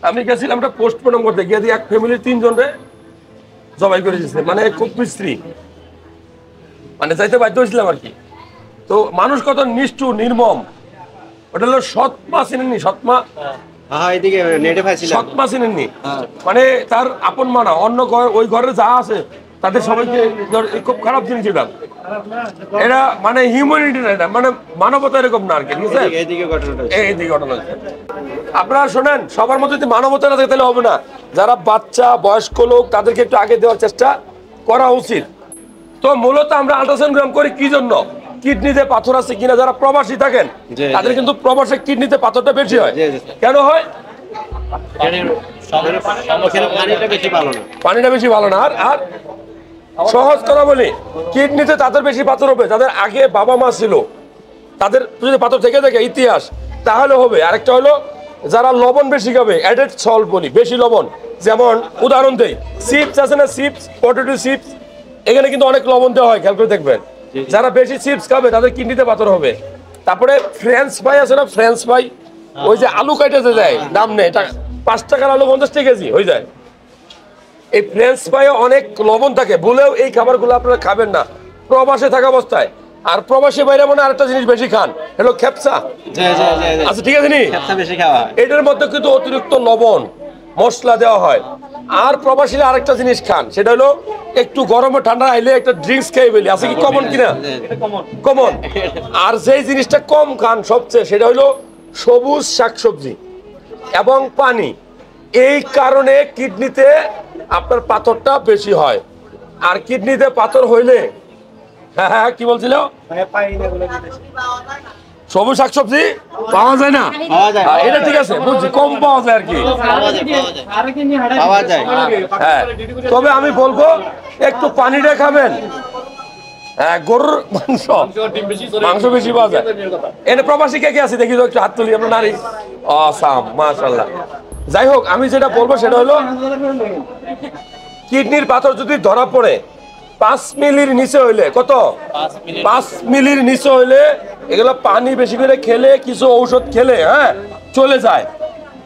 আমি গেছিলাম একটা পোস্টমর্টম করতে গিয়ে এক ফ্যামিলির 3 জনরে জবাই করে দিয়েছে, মানে খুব মিস্ত্রি, মানে যাইতে বাধ্য হয়েছিলাম আর কি। তো মানুষ কত নিষ্ঠুর নির্মম, ওটা হলো সৎমা, চিনেননি সৎমা? সৎমা চিনেননি? মানে তার আপন মানা অন্য ঘর, ওই ঘরে যা আছে তাদের সবাইকে, খুব খারাপ জিনিস এটা। এটা মানে হিউম্যানিটি না, এটা মানে মানবতা এরকম না আর কি। ঠিক আছে, এইদিকে ঘটনা। আপনারা শোনেন, সবার মধ্যে যদি মানবতা না থাকে তাহলে হবে না। যারা বাচ্চা বয়স্ক লোক তাদেরকে একটু আগে দেওয়ার চেষ্টা করা উচিত। তো মূলত আমরা আল্ট্রাসাউন্ড করি কি জন্য? কিডনিতে পাথর আছে কিনা, যারা প্রবাসী থাকেন তাদের কিন্তু প্রবাসে কিডনিতে পাথরটা বেশি হয়। কেন হয়? পানিটা বেশি ভালো না। আর সহজ কথা বলি, কিডনিতে তাদের বেশি পাথর হবে যাদের আগে বাবা মা ছিল, তাদের যদি পাথর থেকে থাকে ইতিহাস তাহলে হবে। আরেকটা হলো যারা লবণ বেশি খাবে, অ্যাডেড সল্ট বলি, বেশি লবণ। যেমন উদাহরণ দেই, চিপস আছে না, চিপস, পটেটো চিপস, এখানে কিন্তু অনেক লবণ দেওয়া হয়, খেয়াল করে দেখবেন। যারা বেশি চিপস খাবে তাদের কিডনিতে পাথর হবে। তারপরে ফ্রেঞ্চ ফ্রাই আছে না, ফ্রেঞ্চ ফ্রাই, ওই যে আলু কাটাতে দেয়, দাম নেই, 5 টাকার আলু 50 টাকা কেজি হয়ে যায়। এই ফ্রেঞ্চ ফ্রাইয়ে অনেক লবণ থাকে, বলেও এই খাবারগুলো আপনারা খাবেন না প্রবাসে থাকা অবস্থায়। আর প্রবাসী বাইরে মনে আরেকটা জিনিস বেশি খান, হলো খেপসা। আচ্ছা ঠিক আছে নি, এটার মধ্যে কিন্তু অতিরিক্ত লবণ মশলা দেওয়া হয়। আর প্রবাসীরা আরেকটা জিনিস খান, সেটা হলো একটু গরমে ঠান্ডা আইলে একটা ড্রিঙ্কস খেয়ে ফেলি, আছে কি কমন কিনা? কমন। আর যেই জিনিসটা কম খান সবচেয়ে, সেটা হলো সবুজ শাকসবজি এবং পানি। এই কারণে কিডনিতে আপনার পাথরটা বেশি হয়। আর কিডনিতে পাথর হইলে, হ্যাঁ কি বলছিল, সবুজ শাকসবজি পাওয়া যায় না, এটা ঠিক আছে, বুঝছি, কম পাওয়া যায় আর কি। হ্যাঁ, তবে আমি বলবো একটু পানিটা খাবেন। হ্যাঁ, গরুর মাংস বেশি পাওয়া যায়। এনে প্রবাসী কে কে আছে দেখি তো, একটু হাত তুলি আমরা নারী। আসাম, মাশাআল্লাহ। যাই হোক, আমি যেটা বলবো সেটা হলো, কিডনির পাথর যদি ধরা পড়ে 5 মিলির নিচে হইলে, কত? 5 মিলির নিচে হইলে এগুলো পানি বেশি করে খেলে, কিছু ঔষধ খেলে, হ্যাঁ, চলে যায়।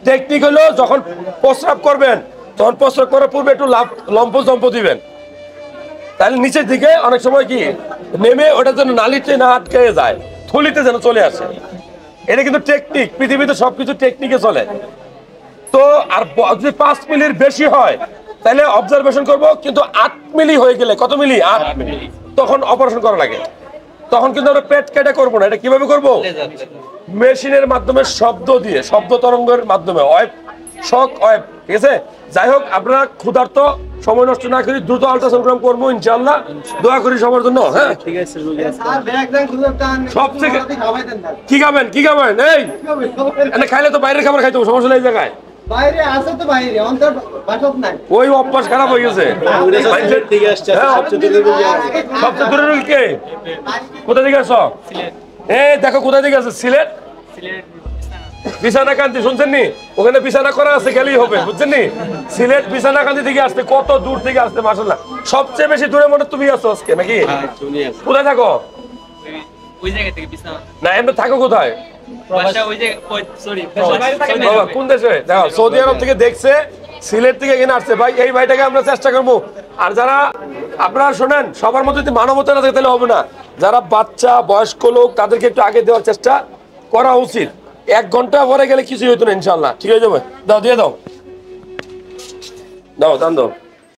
টেকনিক হলো, যখন প্রস্রাব করবেন তখন প্রস্রাব করার পূর্বে একটু লম্প জম্প দিবেন, তাহলে নিচের দিকে অনেক সময় কি নেমে ওটা যেন নালিতে না আটকে যায়, থলিতে যেন চলে আসে। এটা কিন্তু টেকনিক, পৃথিবীতে সবকিছু টেকনিকে চলে। তো আর যদি 5 মিলির বেশি হয় তাহলে অবজারভেশন করব, কিন্তু 8 মিলি হয়ে গেলে, কত মিলি? 8 মিলি, তখন অপারেশন করা লাগে। তখন কিন্তু আমরা পেট কেটে করবো না। এটা কিভাবে করব? মেশিনের মাধ্যমে, শব্দ দিয়ে, শব্দ তরঙ্গের মাধ্যমে, ওয়েভ, শক ওয়েভ। ঠিক আছে, যাই হোক, আপনারা ক্ষুধার্ত, সময় নষ্ট না করি দ্রুত আল্ট্রাসাউন্ড করবো ইনশাআল্লাহ। দোয়া করি সবার জন্য। হ্যাঁ ঠিক আছে, সবথেকে কি খাবেন, কি খাবেন? এই খাইলে তো বাইরের খাবার খাইতে হবে, সমস্যা নেই। জায়গায় বাইরে আছে তো, বাইরে অন্তর বাসত নাই, ওই অভ্যাস খারাপ হয়ে গেছে। সবচেয়ে দূরের রোগী কে? কোথা থেকে আসো? এই দেখো কোথা থেকে আছে, সিলেট। বিছানাকান্দি শুনছেন নি? ওখানে বিছানা করা আছে, গেলেই হবে, বুঝছেন নি? সিলেট বিছানাকান্দি থেকে আসতে, কত দূর থেকে আসতে, মাশাআল্লাহ। সবচেয়ে বেশি দূরে মনে তুমি আছো আজকে নাকি? কোথায় থাকো? ওই জায়গা থেকে বিছানা না, এমনি থাকো কোথায়? কোন দেশে? দেখো, সৌদি আরব থেকে দেখছে, সিলেট থেকে এখানে আসছে। ভাই, এই ভাইটাকে আমরা চেষ্টা করবো। আর যারা আপনারা শোনেন, সবার মধ্যে যদি মানবতা না থাকে তাহলে হবে না। যারা বাচ্চা বয়স্ক লোক তাদেরকে একটু আগে দেওয়ার চেষ্টা করা উচিত। 1 ঘন্টা পরে গেলে কিছুই হইতো না, ইনশাল্লাহ ঠিক হয়ে যাবে। দাও, দিয়ে দাও, দাও, দাও।